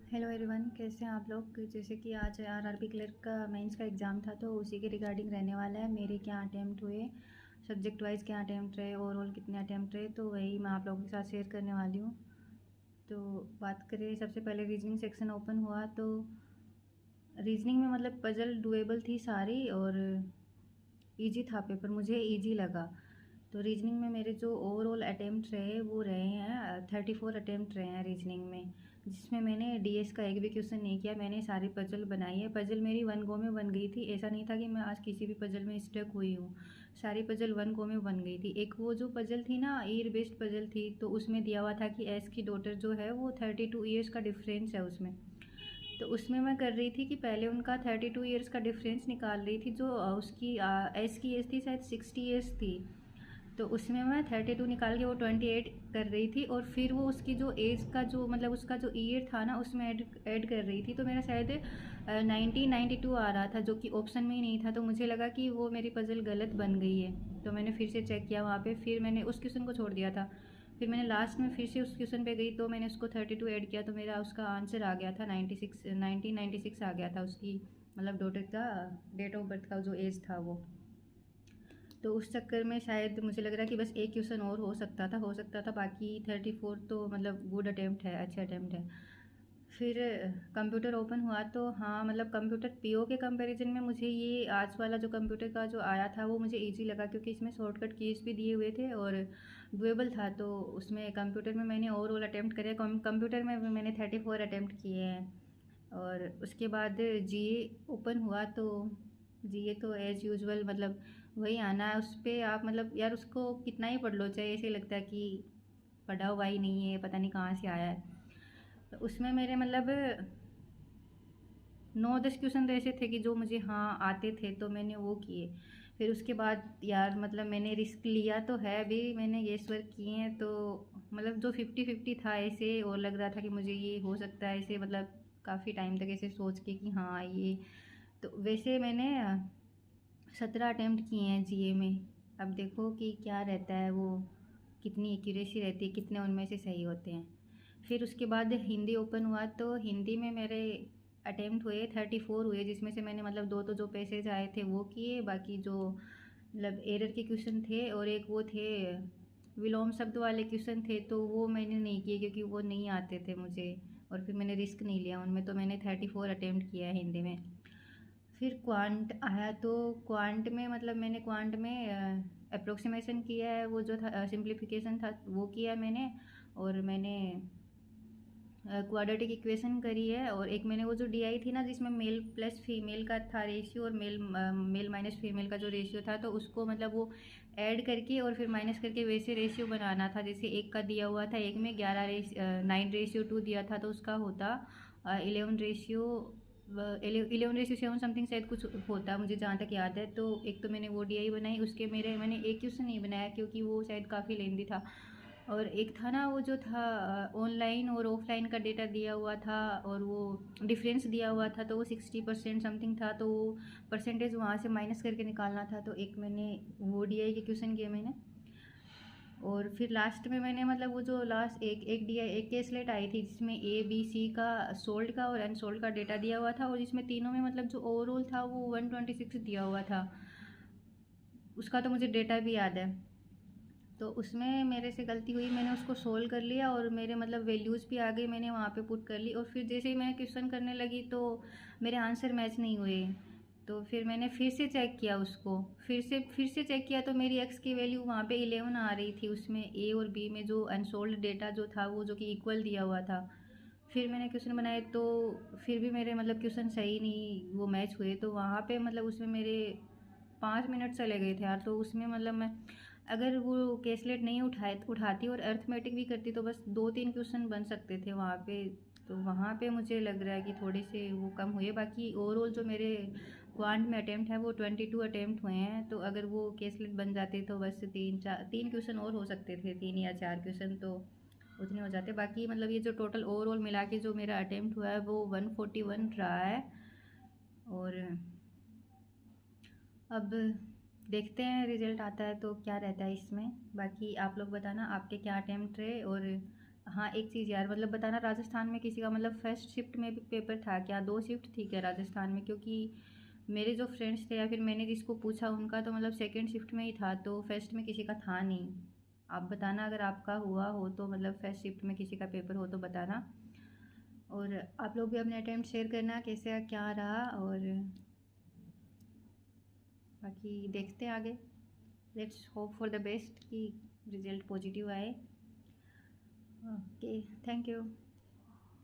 Hello everyone, कैसे हैं आप लोग। जैसे कि आज आरआरबी क्लर्क का मेंस का एग्ज़ाम था, तो उसी के रिगार्डिंग रहने वाला है। मेरे क्या अटैम्प्ट हुए, सब्जेक्ट वाइज क्या अटैम्प्ट रहे, ओवरऑल कितने अटैम्प्ट रहे, तो वही मैं आप लोगों के साथ शेयर करने वाली हूँ। तो बात करें, सबसे पहले रीजनिंग सेक्शन ओपन हुआ तो रीजनिंग में मतलब पजल डुएबल थी सारी और ईजी था पेपर, मुझे ईजी लगा। तो रीजनिंग में मेरे जो ओवरऑल अटैम्प्ट रहे वो रहे हैं 34 अटैम्प्ट रहे हैं रीजनिंग में, जिसमें मैंने डीएस का एक भी क्वेश्चन नहीं किया। मैंने सारी पजल बनाई है। पजल मेरी वन गो में बन गई थी, ऐसा नहीं था कि मैं आज किसी भी पजल में स्टक हुई हूँ। सारी पजल वन गो में बन गई थी। एक वो जो पजल थी ना, ईयर बेस्ड पजल थी, तो उसमें दिया हुआ था कि एस की डॉटर जो है वो 32 ईयर्स का डिफरेंस है उसमें। तो उसमें मैं कर रही थी कि पहले उनका 32 ईयर्स का डिफरेंस निकाल रही थी। जो उसकी एस की एज थी शायद 60 ईयर्स थी, तो उसमें मैं 32 निकाल के वो 28 कर रही थी, और फिर वो उसकी जो एज का जो मतलब उसका जो ईयर था ना उसमें ऐड कर रही थी। तो मेरा शायद 1992 आ रहा था, जो कि ऑप्शन में ही नहीं था। तो मुझे लगा कि वो मेरी पजल गलत बन गई है, तो मैंने फिर से चेक किया वहाँ पे। फिर मैंने उस क्वेश्चन को छोड़ दिया था। फिर मैंने लास्ट में फिर से उस क्वेश्चन पे गई, तो मैंने उसको 32 ऐड किया, तो मेरा उसका आंसर आ गया था 1996 आ गया था उसकी, मतलब डॉटर का डेट ऑफ बर्थ का जो एज था वो। तो उस चक्कर में शायद मुझे लग रहा है कि बस एक क्वेश्चन और हो सकता था। बाकी 34 तो मतलब गुड अटैम्प्ट है, अच्छे अटैम्प्ट है। फिर कंप्यूटर ओपन हुआ तो हाँ, मतलब कंप्यूटर पीओ के कंपैरिजन में मुझे ये आज वाला जो कंप्यूटर का जो आया था वो मुझे इजी लगा, क्योंकि इसमें शॉर्टकट कीज भी दिए हुए थे और डुएबल था। तो उसमें कंप्यूटर में मैंने ओवरऑल अटैम्प्ट करे, कंप्यूटर में भी मैंने 34 अटैम्प्ट किए हैं। और उसके बाद जीए ओपन हुआ तो जीए तो एज़ यूजुअल मतलब वही आना है। उस पर आप मतलब यार उसको कितना ही पढ़ लो, चाहे ऐसे लगता है कि पढ़ा हुआ ही नहीं है, पता नहीं कहाँ से आया है। तो उसमें मेरे मतलब 9-10 क्वेश्चन तो ऐसे थे कि जो मुझे हाँ आते थे, तो मैंने वो किए। फिर उसके बाद यार मतलब मैंने रिस्क लिया तो है अभी, मैंने गेस वर्क किए हैं। तो मतलब जो 50-50 था ऐसे, और लग रहा था कि मुझे ये हो सकता है ऐसे, मतलब काफ़ी टाइम तक ऐसे सोच के कि हाँ ये। तो वैसे मैंने 17 अटेम्प्ट किए हैं जीए में। अब देखो कि क्या रहता है वो, कितनी एक्यूरेसी रहती है, कितने उनमें से सही होते हैं। फिर उसके बाद हिंदी ओपन हुआ तो हिंदी में मेरे अटेम्प्ट हुए 34 हुए, जिसमें से मैंने मतलब दो तो जो पैसेज आए थे वो किए, बाकी जो मतलब एरर के क्वेश्चन थे और एक वो थे विलोम शब्द वाले क्वेश्चन थे, तो वो मैंने नहीं किए क्योंकि वो नहीं आते थे मुझे, और फिर मैंने रिस्क नहीं लिया उनमें। तो मैंने 34 अटेम्प्ट किया है हिंदी में। फिर क्वांट आया तो क्वांट में मतलब मैंने क्वांट में अप्रोक्सीमेशन किया है, वो जो था सिंप्लीफिकेशन था वो किया है मैंने। और मैंने क्वाड्रेटिक इक्वेशन करी है, और एक मैंने वो जो डीआई थी ना जिसमें मेल प्लस फीमेल का था रेशियो, और मेल माइनस फीमेल का जो रेशियो था, तो उसको मतलब वो ऐड करके और फिर माइनस करके वैसे रेशियो बनाना था। जैसे एक का दिया हुआ था, एक में 9:2 दिया था, तो उसका होता 11:7 समथिंग शायद कुछ होता, मुझे जहाँ तक याद है। तो एक तो मैंने वो डीआई बनाई, उसके मेरे मैंने एक क्वेश्चन नहीं बनाया क्योंकि वो शायद काफ़ी लेंदी था। और एक था ना वो जो था ऑनलाइन और ऑफलाइन का डेटा दिया हुआ था, और वो डिफरेंस दिया हुआ था, तो वो 60% समथिंग था, तो वो परसेंटेज वहाँ से माइनस करके निकालना था। तो एक मैंने वो डीआई के क्वेश्चन किए मैंने। और फिर लास्ट में मैंने मतलब वो जो लास्ट एक एक डीआई एक केसलेट आई थी, जिसमें ए बी सी का सोल्ड का और अनसोल्ड का डेटा दिया हुआ था, और जिसमें तीनों में मतलब जो ओवरऑल था वो 126 दिया हुआ था। उसका तो मुझे डेटा भी याद है। तो उसमें मेरे से गलती हुई, मैंने उसको सोल्व कर लिया और मेरे मतलब वैल्यूज़ भी आ गई, मैंने वहाँ पे पुट कर ली। और फिर जैसे ही मैं क्वेश्चन करने लगी तो मेरे आंसर मैच नहीं हुए। तो फिर मैंने फिर से चेक किया उसको, फिर से चेक किया, तो मेरी एक्स की वैल्यू वहाँ पे 11 आ रही थी, उसमें ए और बी में जो अनसोल्ड डेटा जो था वो जो कि इक्वल दिया हुआ था। फिर मैंने क्वेश्चन बनाए तो फिर भी मेरे मतलब क्वेश्चन सही नहीं वो मैच हुए। तो वहाँ पे मतलब उसमें मेरे 5 मिनट चले गए थे यार। तो उसमें मतलब मैं अगर वो केसलेट नहीं उठाती और अर्थमेटिक भी करती, तो बस 2-3 क्वेश्चन बन सकते थे वहाँ पे। तो वहाँ पे मुझे लग रहा है कि थोड़े से वो कम हुए। बाकी ओवरऑल जो मेरे क्वांट में अटेम्प्ट है वो 22 अटेम्प्ट हुए हैं। तो अगर वो केसलेट बन जाते तो बस 3 क्वेश्चन और हो सकते थे, 3 या 4 क्वेश्चन तो उतने हो जाते। बाकी मतलब ये जो टोटल ओवरऑल मिला के जो मेरा अटेम्प्ट हुआ है वो 141 रहा है। और अब देखते हैं रिजल्ट आता है तो क्या रहता है इसमें। बाकी आप लोग बताना आपके क्या अटेम्प्ट रहे और हाँ एक चीज़ यार, मतलब बताना राजस्थान में किसी का मतलब फर्स्ट शिफ्ट में भी पेपर था क्या? 2 शिफ्ट थी क्या राजस्थान में? क्योंकि मेरे जो फ्रेंड्स थे या फिर मैंने जिसको पूछा उनका तो मतलब सेकंड शिफ्ट में ही था, तो फर्स्ट में किसी का था नहीं। आप बताना अगर आपका हुआ हो तो, मतलब फर्स्ट शिफ्ट में किसी का पेपर हो तो बताना। और आप लोग भी अपने अटेम्प्ट शेयर करना कैसे क्या रहा, और बाकी देखते हैं आगे। Let's hope for the best कि रिज़ल्ट पॉजिटिव आए। Okay, thank you.